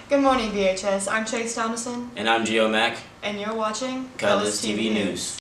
Good morning, VHS. I'm Chase Thomason. And I'm Gio Mack. And you're watching Cutlass TV News.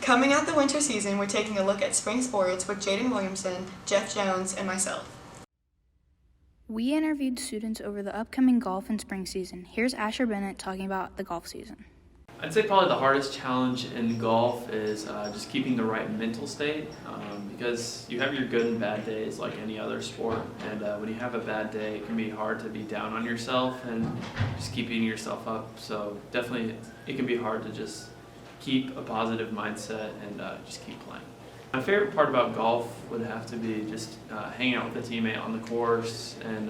Coming out the winter season, we're taking a look at spring sports with Jaden Williamson, Jeff Jones, and myself. We interviewed students over the upcoming golf and spring season. Here's Asher Bennett talking about the golf season. I'd say probably the hardest challenge in golf is just keeping the right mental state because you have your good and bad days like any other sport, and when you have a bad day it can be hard to be down on yourself and just keep beating yourself up. So definitely it can be hard to just keep a positive mindset and just keep playing. My favorite part about golf would have to be just hanging out with a teammate on the course and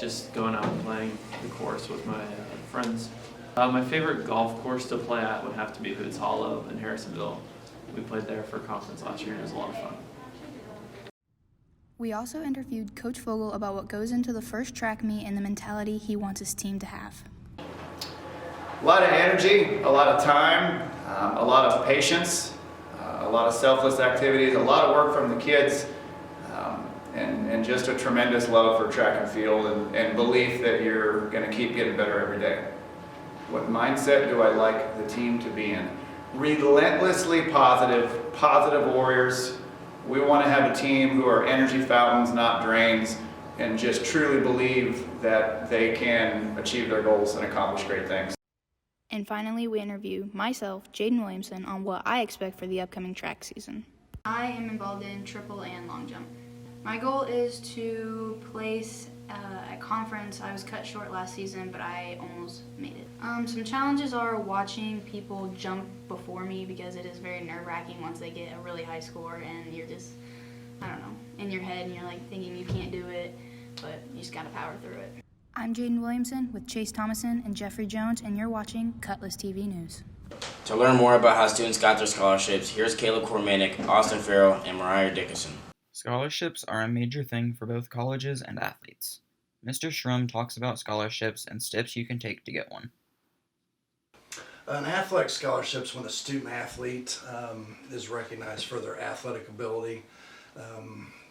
just going out and playing the course with my friends. My favorite golf course to play at would have to be Hoods Hollow in Harrisonville. We played there for a conference last year and it was a lot of fun. We also interviewed Coach Vogel about what goes into the first track meet and the mentality he wants his team to have. A lot of energy, a lot of time, a lot of patience, a lot of selfless activities, a lot of work from the kids, and just a tremendous love for track and field and belief that you're going to keep getting better every day. What mindset do I like the team to be in? Relentlessly positive warriors. We want to have a team who are energy fountains, not drains, and just truly believe that they can achieve their goals and accomplish great things. And finally, we interview myself, Jaden Williamson, on what I expect for the upcoming track season. I am involved in triple and long jump. My goal is to place at conference. I was cut short last season, but I almost made it. Some challenges are watching people jump before me because it is very nerve-wracking once they get a really high score and you're just, I don't know, in your head and you're like thinking you can't do it, but you just gotta power through it. I'm Jaden Williamson with Chase Thomason and Jeffrey Jones, and you're watching Cutlass TV News. To learn more about how students got their scholarships, here's Caleb Kormanik, Austin Farrell, and Mariah Dickinson. Scholarships are a major thing for both colleges and athletes. Mr. Schrum talks about scholarships and steps you can take to get one. An athletic scholarship is when a student athlete is recognized for their athletic ability.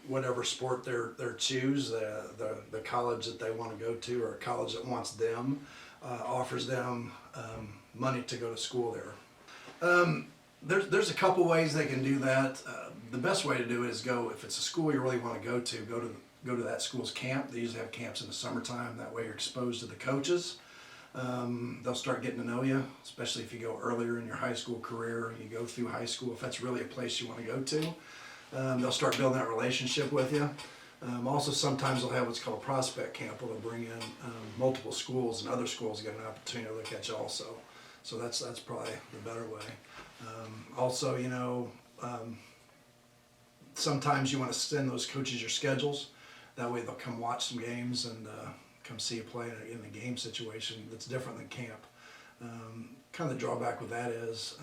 Whatever sport they choose, the college that they want to go to or a college that wants them offers them money to go to school there. There's a couple ways they can do that. The best way to do it is if it's a school you really want to go to that school's camp. They usually have camps in the summertime. That way you're exposed to the coaches. They'll start getting to know you, especially if you go earlier in your high school career. You go through high school, if that's really a place you want to go to. They'll start building that relationship with you. Also, sometimes they'll have what's called a prospect camp where they'll bring in multiple schools and other schools get an opportunity to look at you also. So that's probably the better way. Also, sometimes you want to send those coaches your schedules. That way they'll come watch some games and come see you play in a game situation that's different than camp. Kind of the drawback with that is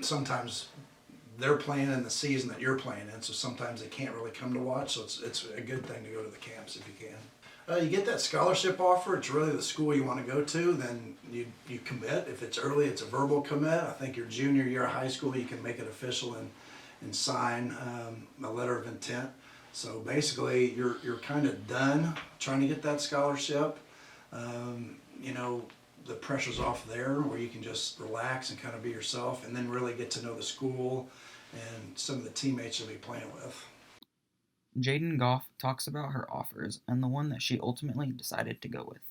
sometimes they're playing in the season that you're playing in, so sometimes they can't really come to watch, so it's a good thing to go to the camps if you can. You get that scholarship offer, it's really the school you want to go to, then you commit. If it's early, it's a verbal commit. I think your junior year of high school, you can make it official and sign a letter of intent. So basically, you're kind of done trying to get that scholarship. The pressure's off there where you can just relax and kind of be yourself and then really get to know the school and some of the teammates you'll be playing with. Jaden Goff talks about her offers and the one that she ultimately decided to go with.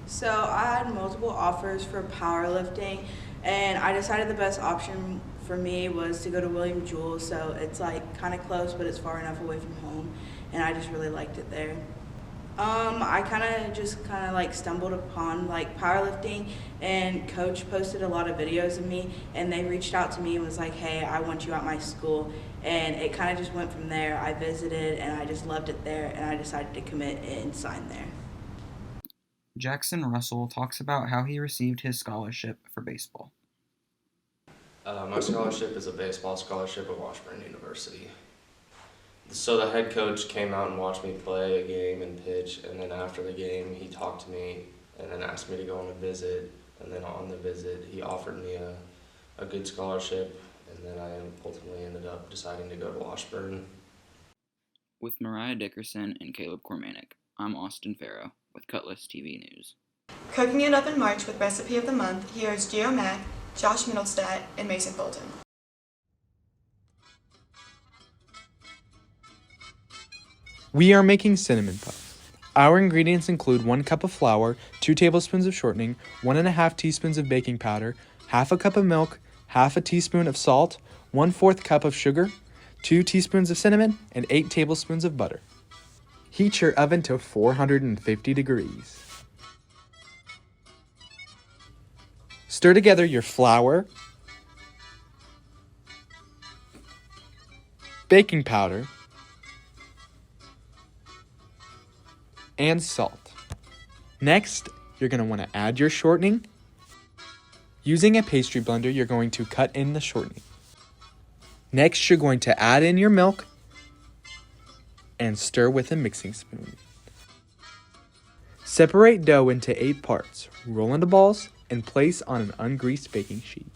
So I had multiple offers for powerlifting, and I decided the best option for me was to go to William Jewell. So it's like kind of close, but it's far enough away from home, and I just really liked it there. I kind of stumbled upon powerlifting, and coach posted a lot of videos of me, and they reached out to me and was like, hey, I want you at my school, and it kind of just went from there. I visited and I just loved it there, and I decided to commit and sign there. Jackson Russell talks about how he received his scholarship for baseball. My scholarship is a baseball scholarship at Washburn University. So the head coach came out and watched me play a game and pitch, and then after the game he talked to me and then asked me to go on a visit, and then on the visit he offered me a good scholarship, and then I ultimately ended up deciding to go to Washburn. With Mariah Dickerson and Caleb Cormanic, I'm Austin Farrow with Cutlass TV News. Cooking it up in March with Recipe of the Month, here is Gio Mack, Josh Middlestadt, and Mason Fulton. We are making cinnamon puffs. Our ingredients include 1 cup of flour, 2 tablespoons of shortening, 1.5 teaspoons of baking powder, half a cup of milk, half a teaspoon of salt, 1/4 cup of sugar, 2 teaspoons of cinnamon, and 8 tablespoons of butter. Heat your oven to 450 degrees. Stir together your flour, baking powder, and salt. Next, you're going to want to add your shortening. Using a pastry blender, you're going to cut in the shortening. Next, you're going to add in your milk and stir with a mixing spoon. Separate dough into 8 parts, roll into balls, and place on an ungreased baking sheet.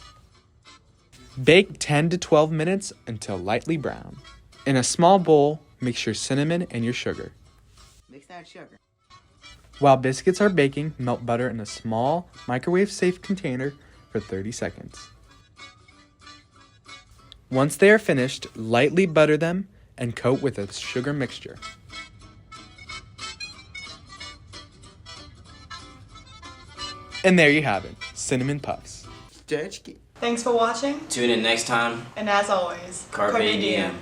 Bake 10 to 12 minutes until lightly brown. In a small bowl, mix your cinnamon and your sugar. Mix that sugar. While biscuits are baking, melt butter in a small, microwave-safe container for 30 seconds. Once they are finished, lightly butter them and coat with a sugar mixture. And there you have it, cinnamon puffs. Thanks for watching, Tune in next time. and as always, Carpe diem.